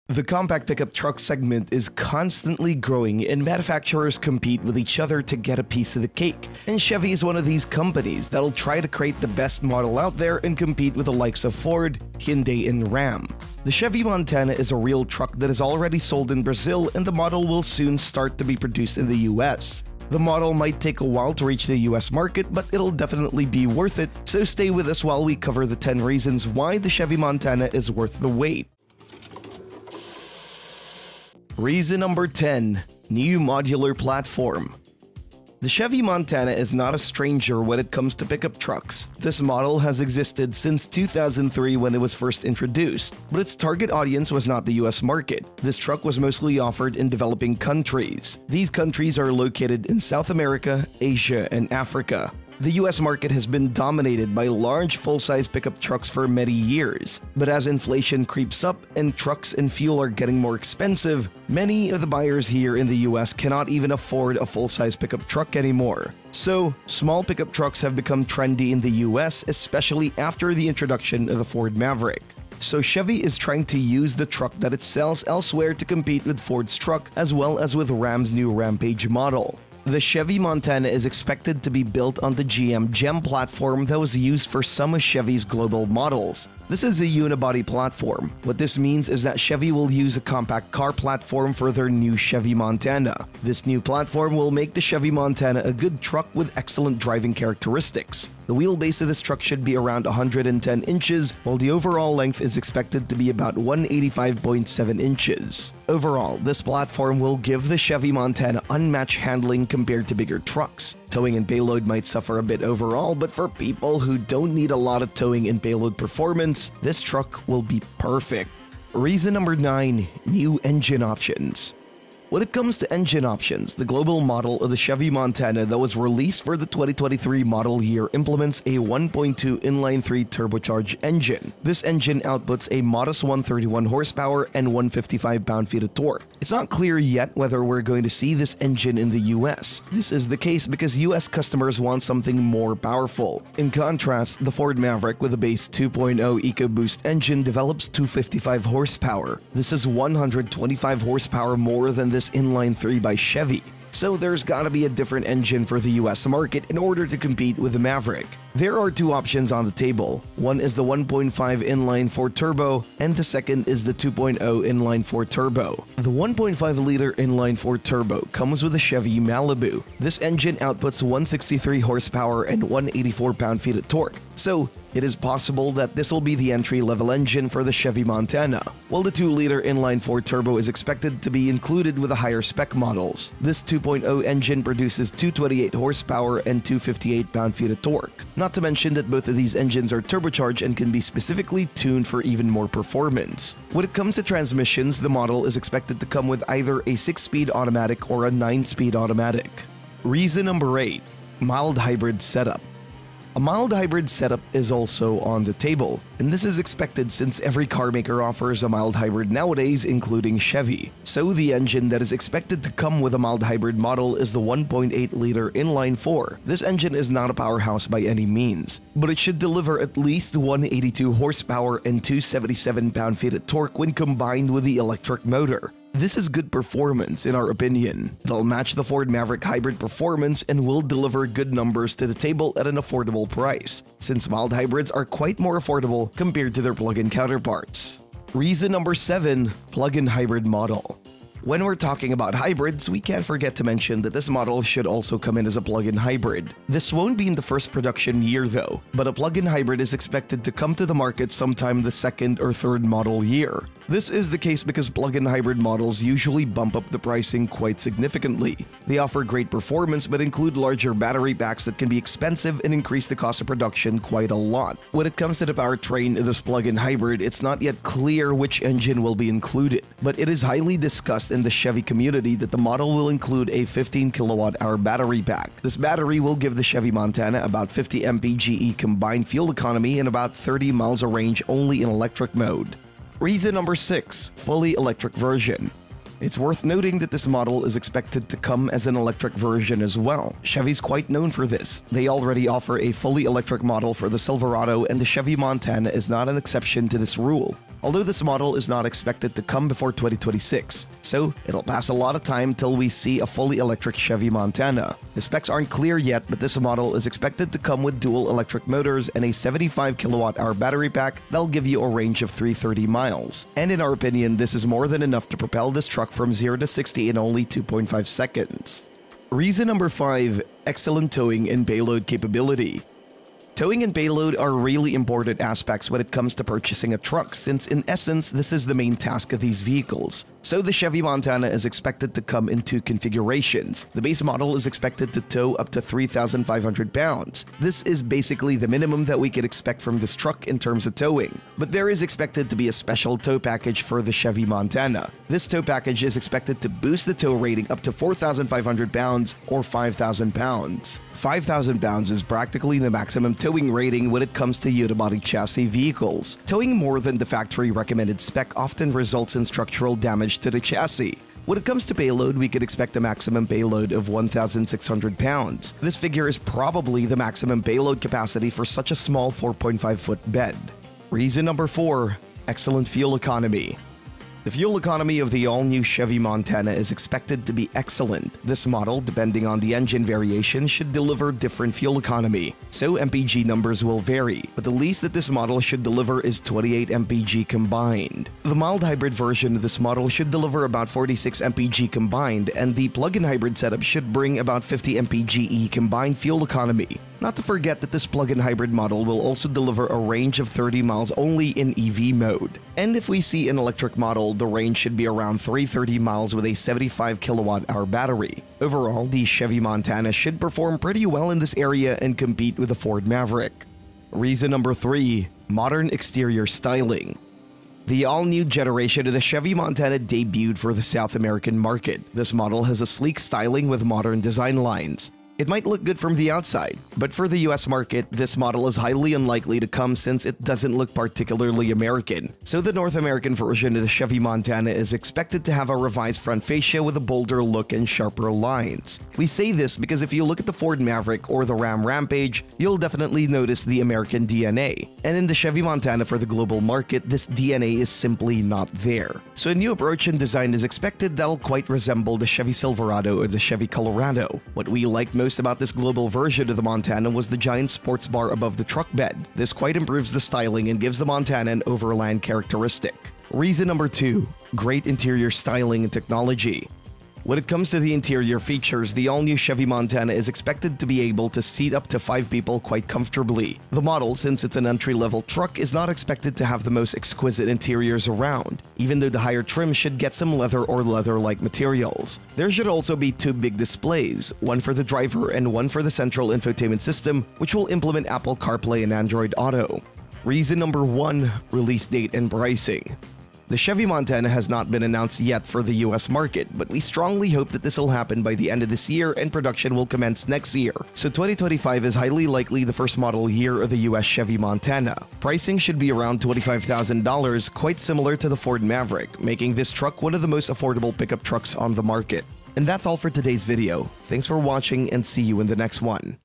The compact pickup truck segment is constantly growing and manufacturers compete with each other to get a piece of the cake. And Chevy is one of these companies that'll try to create the best model out there and compete with the likes of Ford, Hyundai, and Ram. The Chevy Montana is a real truck that is already sold in Brazil, and the model will soon start to be produced in the US. The model might take a while to reach the US market, but it'll definitely be worth it, so stay with us while we cover the 10 reasons why the Chevy Montana is worth the wait. Reason number 10. New Modular Platform. The Chevy Montana is not a stranger when it comes to pickup trucks. This model has existed since 2003 when it was first introduced, but its target audience was not the US market. This truck was mostly offered in developing countries. These countries are located in South America, Asia, and Africa. The US market has been dominated by large full-size pickup trucks for many years, but as inflation creeps up and trucks and fuel are getting more expensive, many of the buyers here in the US cannot even afford a full-size pickup truck anymore. So, small pickup trucks have become trendy in the US, especially after the introduction of the Ford Maverick. So Chevy is trying to use the truck that it sells elsewhere to compete with Ford's truck as well as with Ram's new Rampage model. The Chevy Montana is expected to be built on the GM GEM platform that was used for some of Chevy's global models. This is a unibody platform. What this means is that Chevy will use a compact car platform for their new Chevy Montana. This new platform will make the Chevy Montana a good truck with excellent driving characteristics. The wheelbase of this truck should be around 110 inches, while the overall length is expected to be about 185.7 inches. Overall, this platform will give the Chevy Montana unmatched handling compared to bigger trucks. Towing and payload might suffer a bit overall, but for people who don't need a lot of towing and payload performance, this truck will be perfect. Reason number 9. New engine options. When it comes to engine options, the global model of the Chevy Montana that was released for the 2023 model year implements a 1.2 inline-3 turbocharged engine. This engine outputs a modest 131 horsepower and 155 pound-feet of torque. It's not clear yet whether we're going to see this engine in the US. This is the case because US customers want something more powerful. In contrast, the Ford Maverick with a base 2.0 EcoBoost engine develops 255 horsepower. This is 125 horsepower more than this inline-3 by Chevy. So there's gotta be a different engine for the US market in order to compete with the Maverick. There are two options on the table. One is the 1.5 inline-4 turbo, and the second is the 2.0 inline-4 turbo. The 1.5-liter inline-4 turbo comes with a Chevy Malibu. This engine outputs 163 horsepower and 184 pound-feet of torque. So, it is possible that this will be the entry-level engine for the Chevy Montana, while the 2-liter inline-4 turbo is expected to be included with the higher spec models. This 2.0 engine produces 228 horsepower and 258 pound-feet of torque. Not to mention that both of these engines are turbocharged and can be specifically tuned for even more performance. When it comes to transmissions, the model is expected to come with either a 6-speed automatic or a 9-speed automatic. Reason number 8. Mild hybrid setup. A mild hybrid setup is also on the table, and this is expected since every carmaker offers a mild hybrid nowadays, including Chevy. So the engine that is expected to come with a mild hybrid model is the 1.8-liter inline-4. This engine is not a powerhouse by any means, but it should deliver at least 182 horsepower and 277 pound-feet of torque when combined with the electric motor. This is good performance in our opinion. It'll match the Ford Maverick hybrid performance and will deliver good numbers to the table at an affordable price, since mild hybrids are quite more affordable compared to their plug-in counterparts. Reason number 7. Plug-in hybrid model. When we're talking about hybrids, we can't forget to mention that this model should also come in as a plug-in hybrid. This won't be in the first production year though, but a plug-in hybrid is expected to come to the market sometime the second or third model year. This is the case because plug-in hybrid models usually bump up the pricing quite significantly. They offer great performance but include larger battery packs that can be expensive and increase the cost of production quite a lot. When it comes to the powertrain of this plug-in hybrid, it's not yet clear which engine will be included, but it is highly discussed in the Chevy community that the model will include a 15 kWh battery pack. This battery will give the Chevy Montana about 50 mpge combined fuel economy and about 30 miles of range only in electric mode. Reason number 6. Fully electric version. It's worth noting that this model is expected to come as an electric version as well. Chevy's quite known for this. They already offer a fully electric model for the Silverado, and the Chevy Montana is not an exception to this rule. although this model is not expected to come before 2026, so it'll pass a lot of time till we see a fully electric Chevy Montana. The specs aren't clear yet, but this model is expected to come with dual electric motors and a 75 kilowatt-hour battery pack that'll give you a range of 330 miles. And in our opinion, this is more than enough to propel this truck from 0 to 60 in only 2.5 seconds. Reason number 5, excellent towing and payload capability. Towing and payload are really important aspects when it comes to purchasing a truck, since in essence, this is the main task of these vehicles. So the Chevy Montana is expected to come in 2 configurations. The base model is expected to tow up to 3,500 pounds. This is basically the minimum that we could expect from this truck in terms of towing. But there is expected to be a special tow package for the Chevy Montana. This tow package is expected to boost the tow rating up to 4,500 pounds or 5,000 pounds. 5,000 pounds is practically the maximum towing rating when it comes to unibody chassis vehicles. Towing more than the factory recommended spec often results in structural damage to the chassis. When it comes to payload, we could expect a maximum payload of 1,600 pounds. This figure is probably the maximum payload capacity for such a small 4.5-foot bed. Reason number 4, excellent fuel economy. The fuel economy of the all-new Chevy Montana is expected to be excellent. This model, depending on the engine variation, should deliver different fuel economy, so MPG numbers will vary, but the least that this model should deliver is 28 MPG combined. The mild hybrid version of this model should deliver about 46 MPG combined, and the plug-in hybrid setup should bring about 50 MPGe combined fuel economy. Not to forget that this plug-in hybrid model will also deliver a range of 30 miles only in EV mode. And if we see an electric model, the range should be around 330 miles with a 75 kilowatt-hour battery. Overall, the Chevy Montana should perform pretty well in this area and compete with the Ford Maverick. Reason number 3, modern exterior styling. The all-new generation of the Chevy Montana debuted for the South American market. This model has a sleek styling with modern design lines. It might look good from the outside, but for the US market, this model is highly unlikely to come since it doesn't look particularly American. So the North American version of the Chevy Montana is expected to have a revised front fascia with a bolder look and sharper lines. We say this because if you look at the Ford Maverick or the Ram Rampage, you'll definitely notice the American DNA. And in the Chevy Montana for the global market, this DNA is simply not there. So a new approach and design is expected that'll quite resemble the Chevy Silverado or the Chevy Colorado. What we like most about this global version of the Montana was the giant sports bar above the truck bed. This quite improves the styling and gives the Montana an overland characteristic. Reason number 2, great interior styling and technology. When it comes to the interior features, the all-new Chevy Montana is expected to be able to seat up to 5 people quite comfortably. The model, since it's an entry-level truck, is not expected to have the most exquisite interiors around, even though the higher trim should get some leather or leather-like materials. There should also be 2 big displays, one for the driver and one for the central infotainment system, which will implement Apple CarPlay and Android Auto. Reason number 1, release date and pricing. The Chevy Montana has not been announced yet for the US market, but we strongly hope that this will happen by the end of this year and production will commence next year. So 2025 is highly likely the first model year of the US Chevy Montana. Pricing should be around $25,000, quite similar to the Ford Maverick, making this truck one of the most affordable pickup trucks on the market. And that's all for today's video. Thanks for watching and see you in the next one.